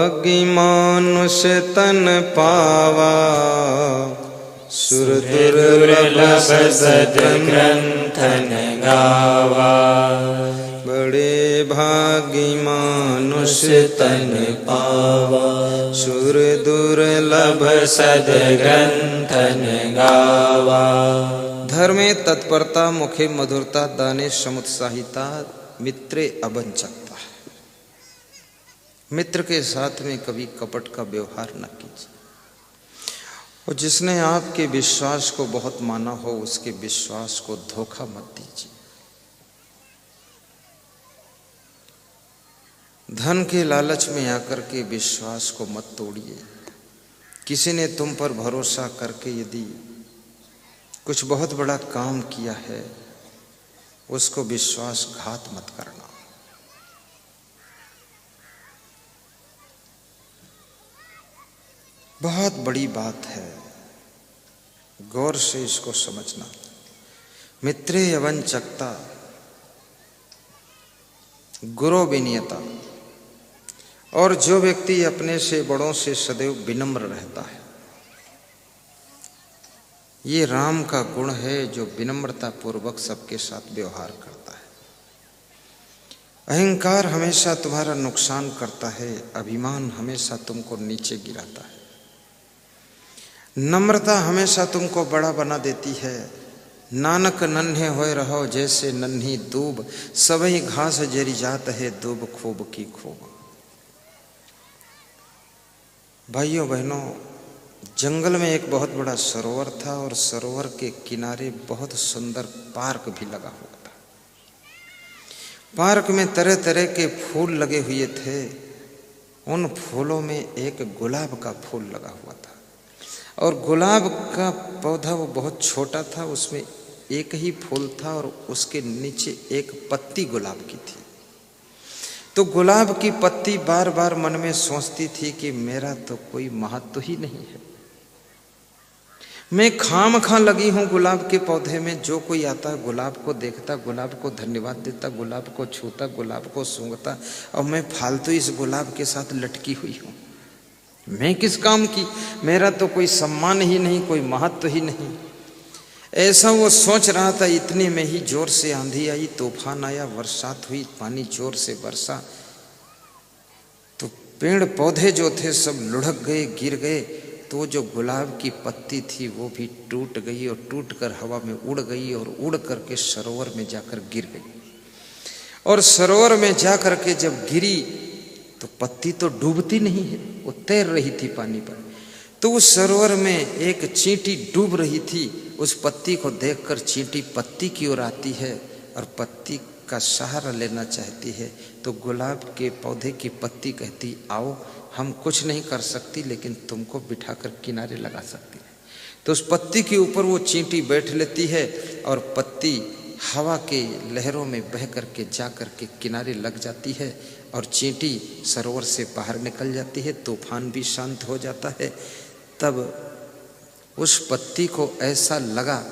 मानुष तन पावा सुर दुर्लभ सद्ग्रंथन गावा। बड़े भागी मानुष तन पावा सुर दुर्लभ सद्ग्रंथन गावा। धर्मे तत्परता मुखे मधुरता दाने समुत्साहिता मित्रे अवंचकता। मित्र के साथ में कभी कपट का व्यवहार न कीजिए। और जिसने आपके विश्वास को बहुत माना हो उसके विश्वास को धोखा मत दीजिए। धन के लालच में आकर के विश्वास को मत तोड़िए। किसी ने तुम पर भरोसा करके यदि कुछ बहुत बड़ा काम किया है उसको विश्वासघात मत करना। बहुत बड़ी बात है, गौर से इसको समझना। मित्रे अवंचकता गुरु विनीयता। और जो व्यक्ति अपने से बड़ों से सदैव विनम्र रहता है, ये राम का गुण है जो विनम्रता पूर्वक सबके साथ व्यवहार करता है। अहंकार हमेशा तुम्हारा नुकसान करता है, अभिमान हमेशा तुमको नीचे गिराता है। नम्रता हमेशा तुमको बड़ा बना देती है। नानक नन्हे होए रहो जैसे नन्ही दूब, सबही घास जरी जात है दूब खूब की खूब। भाइयों बहनों, जंगल में एक बहुत बड़ा सरोवर था और सरोवर के किनारे बहुत सुंदर पार्क भी लगा हुआ था। पार्क में तरह तरह के फूल लगे हुए थे। उन फूलों में एक गुलाब का फूल लगा हुआ था और गुलाब का पौधा वो बहुत छोटा था, उसमें एक ही फूल था और उसके नीचे एक पत्ती गुलाब की थी। तो गुलाब की पत्ती बार बार मन में सोचती थी कि मेरा तो कोई महत्व ही नहीं है। मैं खामखा लगी हूं गुलाब के पौधे में। जो कोई आता गुलाब को देखता, गुलाब को धन्यवाद देता, गुलाब को छूता, गुलाब को सूंघता, और मैं फालतू इस गुलाब के साथ लटकी हुई हूं। मैं किस काम की? मेरा तो कोई सम्मान ही नहीं, कोई महत्व ही नहीं। ऐसा वो सोच रहा था। इतने में ही जोर से आंधी आई, तूफान आया, बरसात हुई, पानी जोर से बरसा तो पेड़ पौधे जो थे सब लुढ़क गए, गिर गए। तो जो गुलाब की पत्ती थी वो भी टूट गई और टूट कर हवा में उड़ गई और उड़ करके सरोवर में जाकर गिर गई। और सरोवर में जाकर के जब गिरी तो पत्ती तो डूबती नहीं है, वो तैर रही थी पानी पर। तो उस सरोवर में एक चींटी डूब रही थी। उस पत्ती को देखकर चींटी पत्ती की ओर आती है और पत्ती का सहारा लेना चाहती है। तो गुलाब के पौधे की पत्ती कहती, आओ, हम कुछ नहीं कर सकती लेकिन तुमको बिठाकर किनारे लगा सकती है। तो उस पत्ती के ऊपर वो चींटी बैठ लेती है और पत्ती हवा के लहरों में बह करके जा करके किनारे लग जाती है और चींटी सरोवर से बाहर निकल जाती है। तूफान भी शांत हो जाता है। तब उस पत्ती को ऐसा लगा,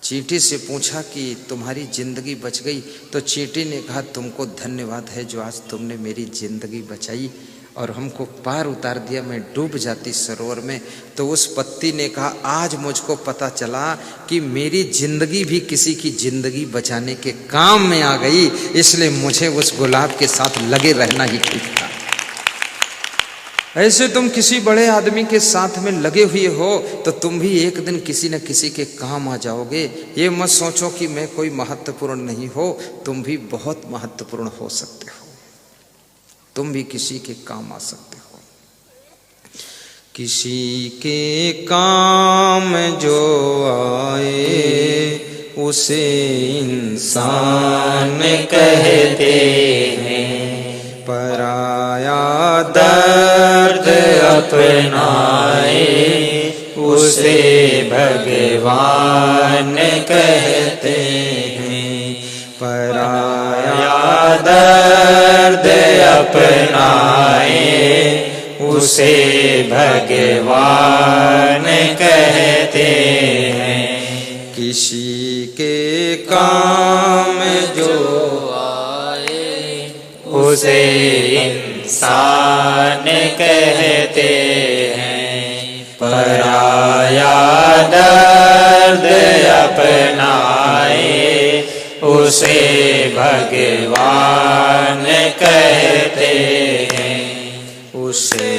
चींटी से पूछा कि तुम्हारी जिंदगी बच गई। तो चींटी ने कहा, तुमको धन्यवाद है जो आज तुमने मेरी जिंदगी बचाई और हमको पार उतार दिया, मैं डूब जाती सरोवर में। तो उस पत्ती ने कहा, आज मुझको पता चला कि मेरी जिंदगी भी किसी की जिंदगी बचाने के काम में आ गई, इसलिए मुझे उस गुलाब के साथ लगे रहना ही ठीक था। ऐसे तुम किसी बड़े आदमी के साथ में लगे हुए हो तो तुम भी एक दिन किसी न किसी के काम आ जाओगे। ये मत सोचो कि मैं कोई महत्वपूर्ण नहीं हो, तुम भी बहुत महत्वपूर्ण हो सकते हो, तुम भी किसी के काम आ सकते हो। किसी के काम जो आए उसे इंसान कहते हैं, पराया दर्द अपनाए उसे भगवान कहते हैं। पराया दर्द अपनाए उसे भगवान कहते हैं। किसी के काम जो आए उसे इंसान कहते हैं, पराया दर्द अपनाए उसे भगवान कहते हैं, उसे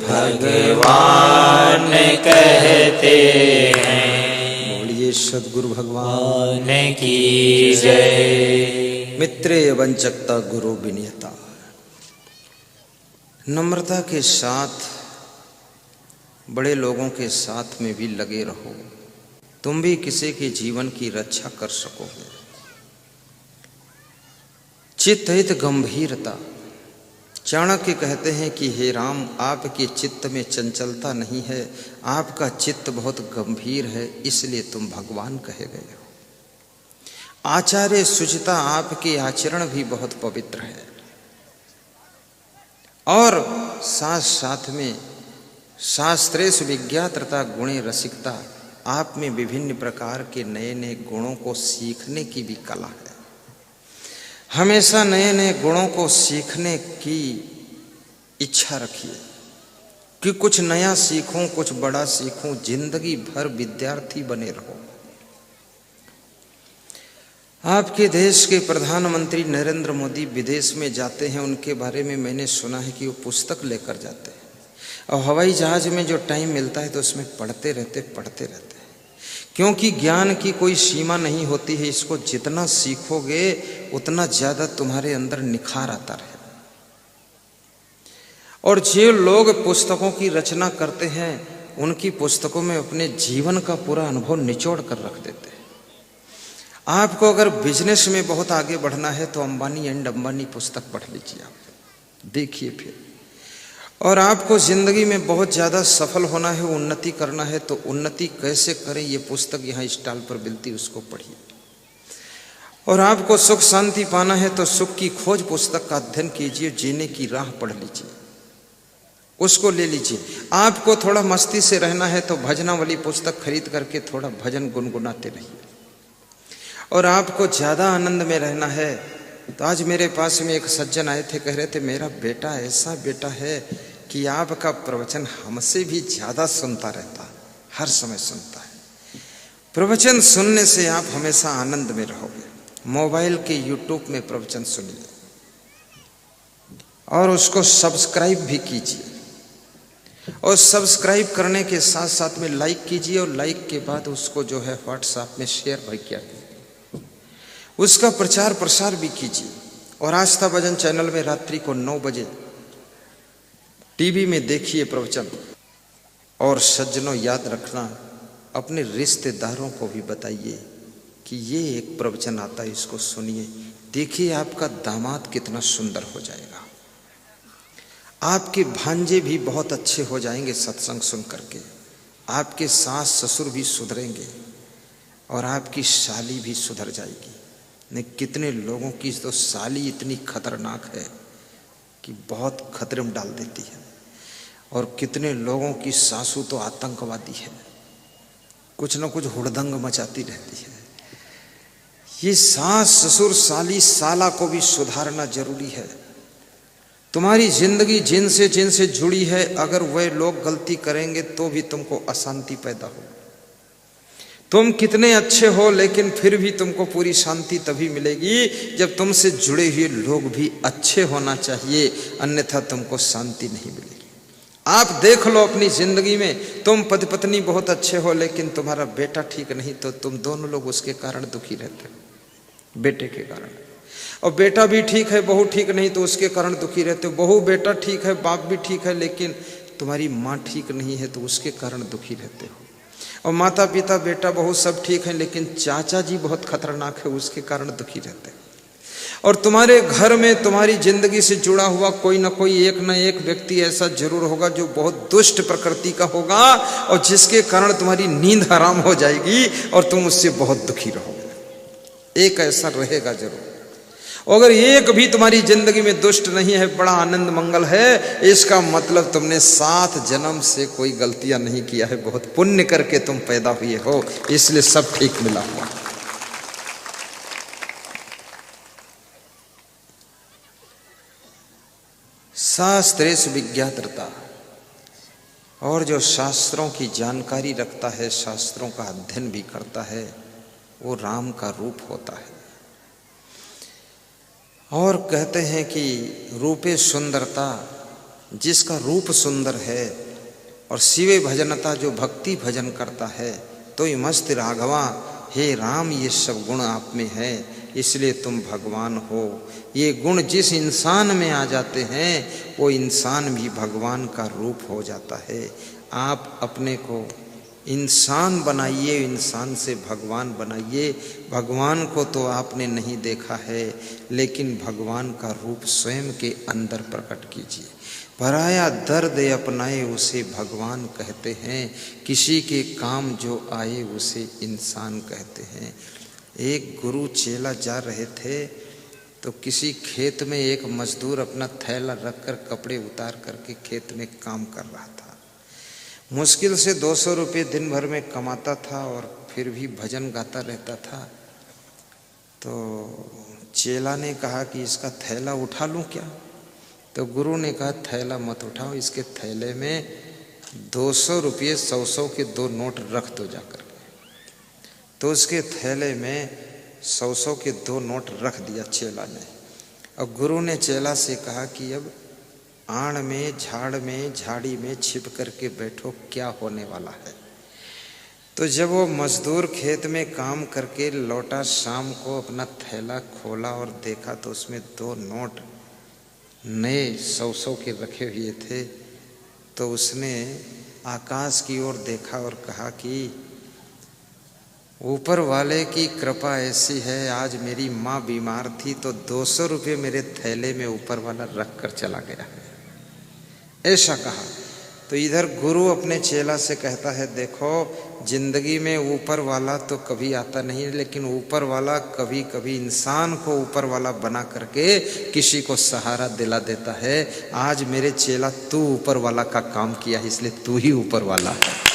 भगवान कहते हैं। बोलिए सद्गुरु भगवान की जय। मित्रेय वंचकता गुरु विनीयता। नम्रता के साथ बड़े लोगों के साथ में भी लगे रहो, तुम भी किसी के जीवन की रक्षा कर सकोगे। चित्त हित गंभीरता। चाणक्य कहते हैं कि हे राम, आपके चित्त में चंचलता नहीं है, आपका चित्त बहुत गंभीर है, इसलिए तुम भगवान कहे गए हो। आचार्य शुचिता, आपके आचरण भी बहुत पवित्र है। और साथ साथ में शास्त्रेषु विज्ञात्रता गुणे रसिकता, आप में विभिन्न प्रकार के नए नए गुणों को सीखने की भी कला है। हमेशा नए नए गुणों को सीखने की इच्छा रखिए कि कुछ नया सीखूं, कुछ बड़ा सीखूं, जिंदगी भर विद्यार्थी बने रहो। आपके देश के प्रधानमंत्री नरेंद्र मोदी विदेश में जाते हैं, उनके बारे में मैंने सुना है कि वो पुस्तक लेकर जाते हैं और हवाई जहाज में जो टाइम मिलता है तो उसमें पढ़ते रहते हैं, क्योंकि ज्ञान की कोई सीमा नहीं होती है। इसको जितना सीखोगे उतना ज्यादा तुम्हारे अंदर निखार आता रहे। और जो लोग पुस्तकों की रचना करते हैं, उनकी पुस्तकों में अपने जीवन का पूरा अनुभव निचोड़ कर रख देते हैं। आपको अगर बिजनेस में बहुत आगे बढ़ना है तो अंबानी एंड अंबानी पुस्तक पढ़ लीजिए, आप देखिए फिर। और आपको जिंदगी में बहुत ज़्यादा सफल होना है, उन्नति करना है, तो उन्नति कैसे करें ये पुस्तक यहाँ स्टॉल पर मिलती, उसको पढ़िए। और आपको सुख शांति पाना है तो सुख की खोज पुस्तक का अध्ययन कीजिए, जीने की राह पढ़ लीजिए, उसको ले लीजिए। आपको थोड़ा मस्ती से रहना है तो भजनावली पुस्तक खरीद करके थोड़ा भजन गुनगुनाते रहिए। और आपको ज़्यादा आनंद में रहना है तो आज मेरे पास में एक सज्जन आए थे, कह रहे थे मेरा बेटा ऐसा बेटा है कि आपका प्रवचन हमसे भी ज़्यादा सुनता रहता, हर समय सुनता है। प्रवचन सुनने से आप हमेशा आनंद में रहोगे। मोबाइल के यूट्यूब में प्रवचन सुनिए और उसको सब्सक्राइब भी कीजिए। और सब्सक्राइब करने के साथ साथ में लाइक कीजिए, और लाइक के बाद उसको जो है व्हाट्सएप में शेयर भी किया, उसका प्रचार प्रसार भी कीजिए। और आस्था भजन चैनल में रात्रि को 9 बजे टीवी में देखिए प्रवचन। और सज्जनों, याद रखना, अपने रिश्तेदारों को भी बताइए कि ये एक प्रवचन आता है, इसको सुनिए। देखिए आपका दामाद कितना सुंदर हो जाएगा, आपके भांजे भी बहुत अच्छे हो जाएंगे सत्संग सुन करके, आपके सास ससुर भी सुधरेंगे और आपकी साली भी सुधर जाएगी। नहीं, कितने लोगों की तो साली इतनी खतरनाक है कि बहुत खतरे में डाल देती है, और कितने लोगों की सासू तो आतंकवादी है, कुछ न कुछ हुड़दंग मचाती रहती है। ये सास ससुर साली साला को भी सुधारना जरूरी है। तुम्हारी जिंदगी जिनसे जुड़ी है, अगर वे लोग गलती करेंगे तो भी तुमको अशांति पैदा हो। तुम कितने अच्छे हो, लेकिन फिर भी तुमको पूरी शांति तभी मिलेगी जब तुमसे जुड़े हुए लोग भी अच्छे होना चाहिए, अन्यथा तुमको शांति नहीं मिलेगी। आप देख लो अपनी जिंदगी में, तुम पति पत्नी बहुत अच्छे हो, लेकिन तुम्हारा बेटा ठीक नहीं तो तुम दोनों लोग उसके कारण दुखी रहते हो, बेटे के कारण। और बेटा भी ठीक है, बहू ठीक नहीं तो उसके कारण दुखी रहते हो। बहू बेटा ठीक है, बाप भी ठीक है, लेकिन तुम्हारी माँ ठीक नहीं है तो उसके कारण दुखी रहते हो। और माता पिता बेटा बहू सब ठीक है, लेकिन चाचा जी बहुत खतरनाक है, उसके कारण दुखी रहते हैं। और तुम्हारे घर में तुम्हारी जिंदगी से जुड़ा हुआ कोई ना कोई एक न एक व्यक्ति ऐसा जरूर होगा जो बहुत दुष्ट प्रकृति का होगा, और जिसके कारण तुम्हारी नींद हराम हो जाएगी और तुम उससे बहुत दुखी रहोगे। एक ऐसा रहेगा जरूर। अगर एक भी तुम्हारी जिंदगी में दुष्ट नहीं है, बड़ा आनंद मंगल है, इसका मतलब तुमने 7 जन्म से कोई गलतियां नहीं किया है, बहुत पुण्य करके तुम पैदा हुए हो, इसलिए सब ठीक मिला हुआ। शास्त्रेश विज्ञात्रता, और जो शास्त्रों की जानकारी रखता है, शास्त्रों का अध्ययन भी करता है, वो राम का रूप होता है। और कहते हैं कि रूपे सुंदरता, जिसका रूप सुंदर है, और शिवे भजनता, जो भक्ति भजन करता है, तो मस्त राघवा, हे राम ये सब गुण आप में है, इसलिए तुम भगवान हो। ये गुण जिस इंसान में आ जाते हैं वो इंसान भी भगवान का रूप हो जाता है। आप अपने को इंसान बनाइए, इंसान से भगवान बनाइए। भगवान को तो आपने नहीं देखा है, लेकिन भगवान का रूप स्वयं के अंदर प्रकट कीजिए। पराया दर्द अपनाए उसे भगवान कहते हैं, किसी के काम जो आए उसे इंसान कहते हैं। एक गुरु चेला जा रहे थे तो किसी खेत में एक मजदूर अपना थैला रखकर कपड़े उतार करके खेत में काम कर रहा था। मुश्किल से 200 रुपये दिन भर में कमाता था और फिर भी भजन गाता रहता था। तो चेला ने कहा कि इसका थैला उठा लूं क्या? तो गुरु ने कहा थैला मत उठाओ, इसके थैले में 200 रुपये 100 के 2 नोट रख दो जाकर। तो उसके थैले में 100 के 2 नोट रख दिया चेला ने। और गुरु ने चेला से कहा कि अब आड़ में, झाड़ में, झाड़ी में छिप करके बैठो, क्या होने वाला है। तो जब वो मजदूर खेत में काम करके लौटा, शाम को अपना थैला खोला और देखा तो उसमें 2 नोट नए 100 के रखे हुए थे। तो उसने आकाश की ओर देखा और कहा कि ऊपर वाले की कृपा ऐसी है, आज मेरी माँ बीमार थी तो 200 रुपये मेरे थैले में ऊपर वाला रख कर चला गया, ऐसा कहा। तो इधर गुरु अपने चेला से कहता है, देखो जिंदगी में ऊपर वाला तो कभी आता नहीं, लेकिन ऊपर वाला कभी कभी इंसान को ऊपर वाला बना करके किसी को सहारा दिला देता है। आज मेरे चेला तू ऊपर वाला का काम किया, इसलिए तू ही ऊपर वाला है।